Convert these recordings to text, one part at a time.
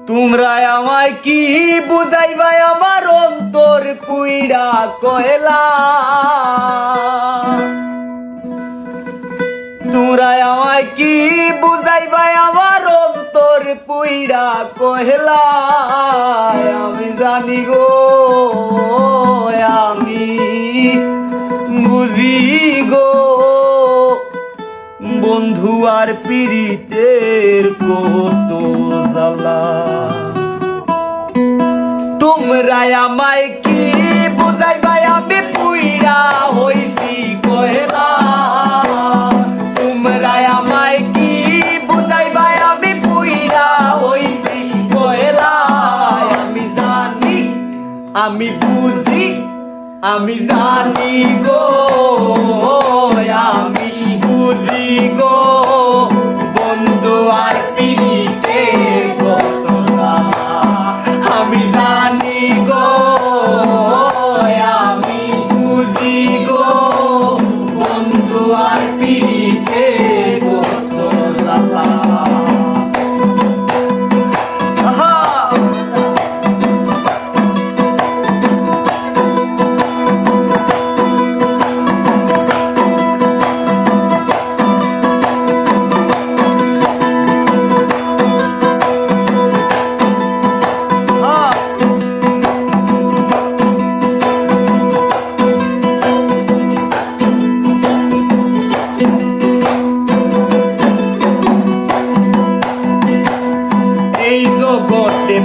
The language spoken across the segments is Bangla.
তোমরা আমায় কি বুঝাইবা আমার অন্তর পুইরা কয়লা তোমরা আমায় কি বুঝাইবা আমার অন্তর পুইরা কয়লা আমি জানি গো আমি বুঝি গো বন্ধু আর পীড়িতের কত জ্বালা তোমরা আমায় কি বুঝাইবা আমি পুইরা হইছি কয়লা তোমরা আমায় কি বুঝাইবা আমি পুইরা হইছি কয়লা আমি জানি আমি বুঝি আমি জানি গো আমি বুঝি গো বন্ধু আর পীড়িতের কত জ্বালা আমি জানি গো আমি বুঝি গো বন্ধু আর পীড়িতের কত জ্বালা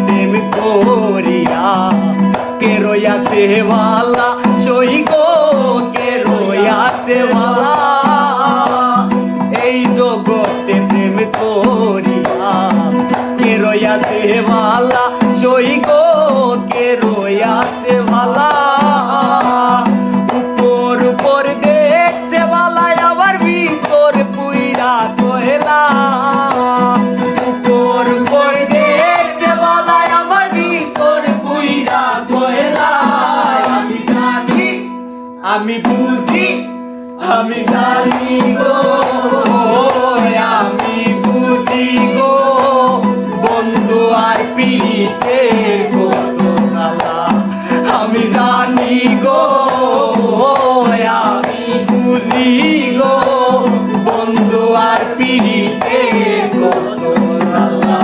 প্রেম করিয়া কে রয়াছে মালা সই গো কে রয়াছে মালা এই জগতে প্রেম করিয়া কে রয়াছে মালা সই গো কে রয়াছে মালা উপর উপর দেখতে মালায় আবার ভিতর পুইরা কয়লা উপর উপর আমি বুঝি আমি জানি গো আমি বুঝি গো বন্ধু আর পীড়িতের কত জ্বালা আমি জানি গো আমি বুঝি গো বন্ধু আর পীড়িতের কত জ্বালা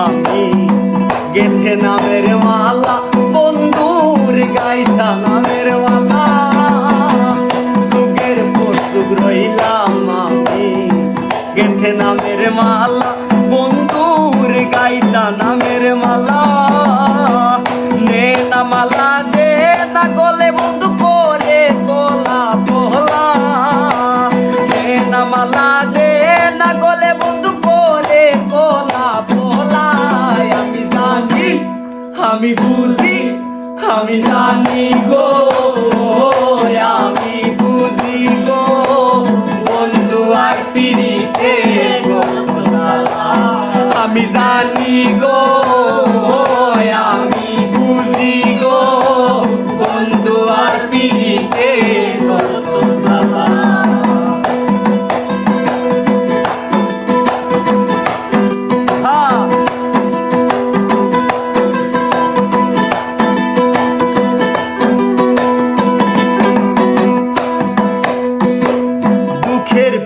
আমি গেছে নামের মালা বন্ধুর গাইছা নামের মালা যুগের পর যুগ রইলাম আমি গেছে নামের মালা বন্ধুর গাইছা নামের মালা নে না মালা দে না গলে বন্ধু করে তোলা তোলা নে না মালা দে না গলে বন্ধু করে তোলা তোলা আমি বুঝি আমি জানি গো আমি বুঝি গো বন্ধু আর পীড়িতের কত জ্বালা আমি জানি গো আমি বুঝি গো বন্ধু আর পীড়িতের কত জ্বালা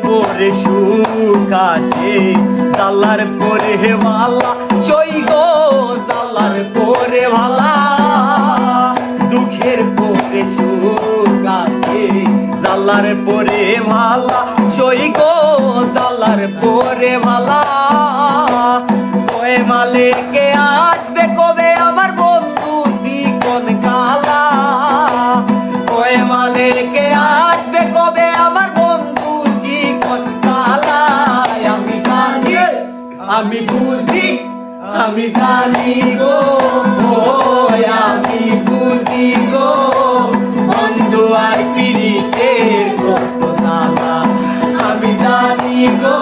পরে সুখ আসে জালার পরে ভালা সই গো জালার পরে ভালা দুঃখের পরে সুখ আসে জালার পরে ভালা সই গো জালার পরে ভালা কয়ে মালিকে আসবে কবে আমার বন্ধু জীবন কালা কয়ে মালিকে আসবে কবে আমার বন্ধু জীবন কালা আমি বুঝি আমি জানি গো, ও আমি বুঝি গো, বন্ধু আর পিরিতের কত জ্বালা। আমি জানি গো,